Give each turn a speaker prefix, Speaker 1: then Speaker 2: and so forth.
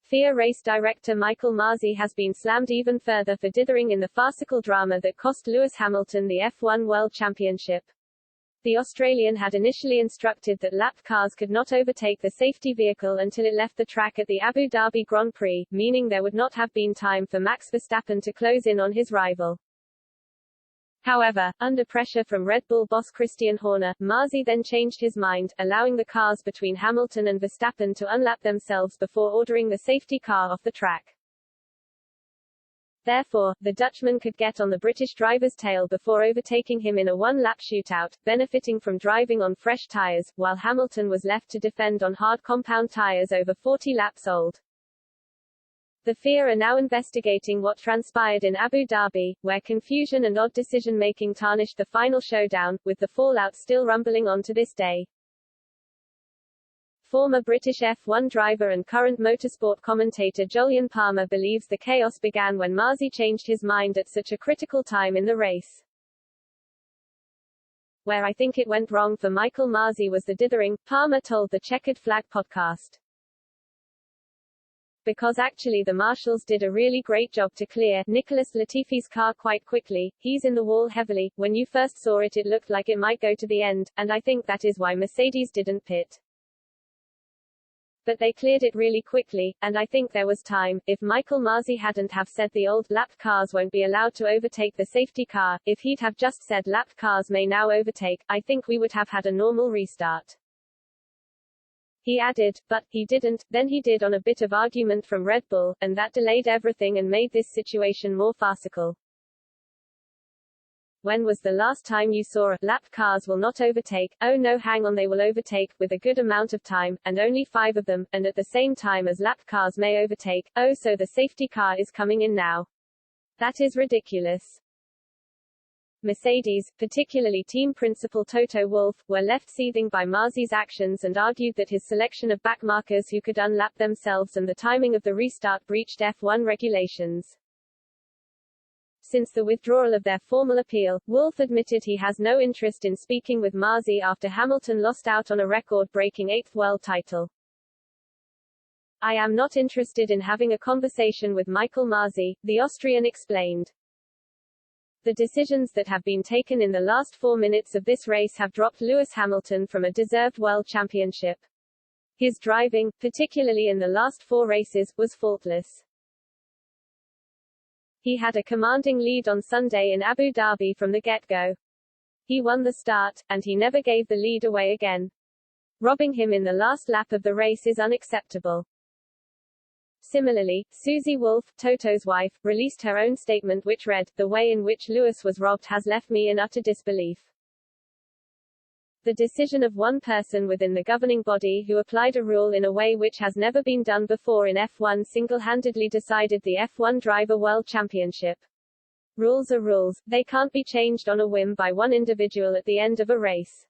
Speaker 1: FIA race director Michael Masi has been slammed even further for dithering in the farcical drama that cost Lewis Hamilton the F1 World Championship. The Australian had initially instructed that lapped cars could not overtake the safety vehicle until it left the track at the Abu Dhabi Grand Prix, meaning there would not have been time for Max Verstappen to close in on his rival. However, under pressure from Red Bull boss Christian Horner, Masi then changed his mind, allowing the cars between Hamilton and Verstappen to unlap themselves before ordering the safety car off the track. Therefore, the Dutchman could get on the British driver's tail before overtaking him in a one-lap shootout, benefiting from driving on fresh tyres, while Hamilton was left to defend on hard compound tyres over 40 laps old. The FIA are now investigating what transpired in Abu Dhabi, where confusion and odd decision-making tarnished the final showdown, with the fallout still rumbling on to this day. Former British F1 driver and current motorsport commentator Jolyon Palmer believes the chaos began when Masi changed his mind at such a critical time in the race. Where I think it went wrong for Michael Masi was the dithering, Palmer told the Checkered Flag podcast. Because actually the marshals did a really great job to clear Nicholas Latifi's car quite quickly. He's in the wall heavily. When you first saw it, it looked like it might go to the end, and I think that is why Mercedes didn't pit. But they cleared it really quickly, and I think there was time. If Michael Masi hadn't have said the old lapped cars won't be allowed to overtake the safety car, if he'd have just said lapped cars may now overtake, I think we would have had a normal restart. He added, but he didn't, then he did on a bit of argument from Red Bull, and that delayed everything and made this situation more farcical. When was the last time you saw a lapped cars will not overtake? Oh no, hang on, they will overtake, with a good amount of time, and only 5 of them, and at the same time as lapped cars may overtake. Oh, so the safety car is coming in now. That is ridiculous. Mercedes, particularly team principal Toto Wolff, were left seething by Masi's actions and argued that his selection of backmarkers who could unlap themselves and the timing of the restart breached F1 regulations. Since the withdrawal of their formal appeal, Wolff admitted he has no interest in speaking with Masi after Hamilton lost out on a record-breaking 8th world title. I am not interested in having a conversation with Michael Masi, the Austrian explained. The decisions that have been taken in the last 4 minutes of this race have dropped Lewis Hamilton from a deserved world championship. His driving, particularly in the last 4 races, was faultless. He had a commanding lead on Sunday in Abu Dhabi from the get-go. He won the start, and he never gave the lead away again. Robbing him in the last lap of the race is unacceptable. Similarly, Susie Wolff, Toto's wife, released her own statement which read, "The way in which Lewis was robbed has left me in utter disbelief." The decision of one person within the governing body who applied a rule in a way which has never been done before in F1 single-handedly decided the F1 Driver World Championship. Rules are rules, they can't be changed on a whim by one individual at the end of a race.